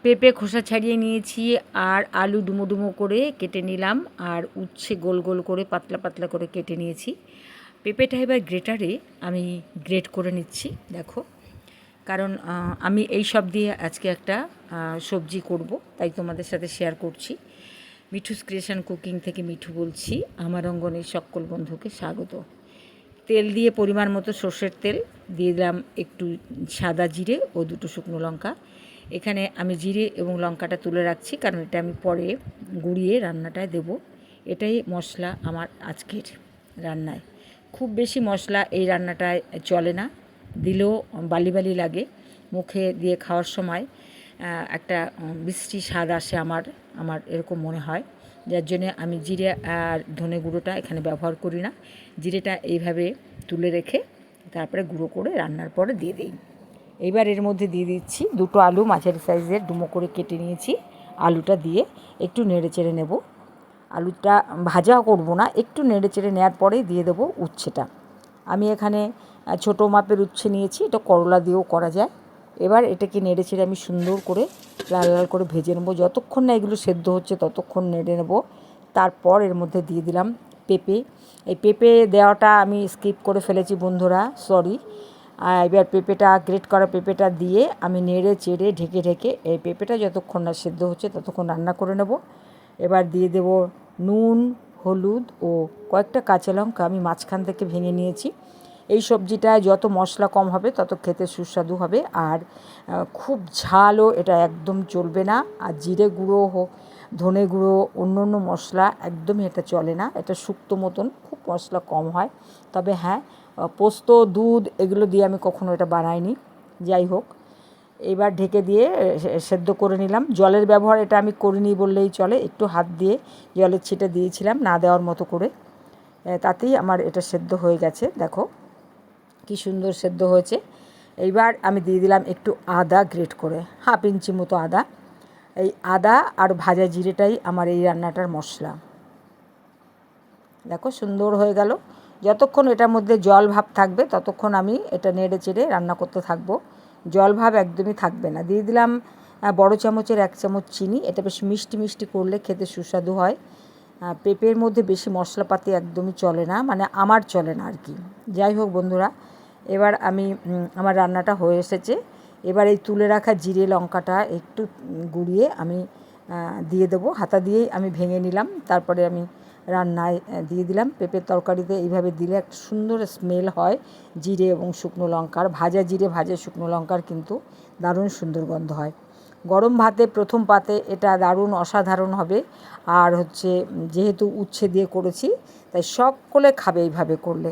পেঁপে খোসা ছাড়িয়ে নিয়েছি আর আলু ডুমো ডুমো করে কেটে নিলাম আর উচ্ছে গোল গোল করে পাতলা পাতলা করে কেটে নিয়েছি। পেঁপেটা এবার গ্রেটারে আমি গ্রেট করে নিচ্ছি, দেখো। কারণ আমি এই সব দিয়ে আজকে একটা সবজি করব, তাই তোমাদের সাথে শেয়ার করছি। মিঠুস ক্রিয়েশন কুকিং থেকে মিঠু বলছি। আমার অঙ্গনের সকল বন্ধুকে স্বাগত। তেল দিয়ে পরিমাণ মতো সর্ষের তেল দিয়ে দিলাম, একটু সাদা জিরে ও দুটো শুকনো লঙ্কা। এখানে আমি জিরে এবং লঙ্কাটা তুলে রাখছি, কারণ এটা আমি পরে গুঁড়িয়ে রান্নাটায় দেব। এটাই মশলা আমার আজকের রান্নায়। খুব বেশি মশলা এই রান্নাটায় চলে না, দিলেও বালি বালি লাগে। মুখে দিয়ে খাওয়ার সময় একটা বিশ্রী স্বাদ আসে আমার এরকম মনে হয়। যার জন্যে আমি জিরে আর ধনে গুঁড়োটা এখানে ব্যবহার করি না। জিরেটা এইভাবে তুলে রেখে তারপরে গুঁড়ো করে রান্নার পরে দিয়ে দিই। এইবার এর মধ্যে দিয়ে দিচ্ছি দুটো আলু মাঝারি সাইজের ডুমো করে কেটে নিয়েছি। আলুটা দিয়ে একটু নেড়ে চেড়ে নেব। আলুটা ভাজা করব না, একটু নেড়ে চেড়ে নেওয়ার পরেই দিয়ে দেবো উচ্ছেটা। আমি এখানে ছোটো মাপের উচ্ছে নিয়েছি, এটা করলা দিয়েও করা যায়। এবার এটাকে নেড়ে চেড়ে আমি সুন্দর করে লাল লাল করে ভেজে নেবো। যতক্ষণ না এগুলো সেদ্ধ হচ্ছে ততক্ষণ নেড়ে নেব। তারপর এর মধ্যে দিয়ে দিলাম পেঁপে। এই পেঁপে দেওয়াটা আমি স্কিপ করে ফেলেছি বন্ধুরা, সরি। এবার পেঁপেটা, গ্রেট করা পেঁপেটা দিয়ে আমি নেড়ে চেড়ে ঢেকে ঢেকে এই পেঁপেটা যতক্ষণ না সেদ্ধ হচ্ছে ততক্ষণ রান্না করে নেব। এবার দিয়ে দেব নুন, হলুদ ও কয়েকটা কাঁচা লঙ্কা আমি মাঝখান থেকে ভেঙে নিয়েছি। এই সবজিটায় যত মশলা কম হবে তত খেতে সুস্বাদু হবে। আর খুব ঝালও এটা একদম চলবে না। আর জিরে গুঁড়ো হোক, ধনে গুঁড়ো, অন্য অন্য মশলা একদমই এটা চলে না। এটা শুক্তো মতন, খুব মশলা কম হয়। তবে হ্যাঁ, পোস্ত, দুধ এগুলো দিয়ে আমি কখনো এটা বানাইনি। যাই হোক, এবার ঢেকে দিয়ে সেদ্ধ করে নিলাম। জলের ব্যবহার এটা আমি করিনি বললেই চলে, একটু হাত দিয়ে জলের ছিটা দিয়েছিলাম না দেওয়ার মতো করে, তাতেই আমার এটা সেদ্ধ হয়ে গেছে। দেখো কি সুন্দর সেদ্ধ হয়েছে। এইবার আমি দিয়ে দিলাম একটু আদা গ্রেট করে, হাফ ইঞ্চি মতো আদা। এই আদা আর ভাজা জিরেটাই আমার এই রান্নাটার মশলা। দেখো সুন্দর হয়ে গেল। যতক্ষণ এটার মধ্যে জল ভাব থাকবে ততক্ষণ আমি এটা নেড়ে চেড়ে রান্না করতে থাকবো। জল ভাব একদমই থাকবে না। দিয়ে দিলাম বড় চামচের 1 চামচ চিনি। এটা বেশ মিষ্টি মিষ্টি করলে খেতে সুস্বাদু হয়। পেঁপের মধ্যে বেশি মশলাপাতি একদমই চলে না, মানে আমার চলে না আর কি। যাই হোক বন্ধুরা, এবার আমার রান্নাটা হয়ে এসেছে। এবার এই তুলে রাখা জিরে লঙ্কাটা একটু গুঁড়িয়ে আমি দিয়ে দেবো। হাতা দিয়েই আমি ভেঙে নিলাম, তারপরে আমি রান্নায় দিয়ে দিলাম। পেঁপের তরকারিতে এইভাবে দিলে একটা সুন্দর স্মেল হয় জিরে এবং শুকনো লঙ্কার। ভাজা জিরে ভাজা শুকনো লঙ্কার কিন্তু দারুণ সুন্দর গন্ধ হয়। গরম ভাতে প্রথম পাতে এটা দারুণ অসাধারণ হবে। আর যেহেতু উচ্ছে দিয়ে করেছি তাই সকলে খাবে এইভাবে করলে।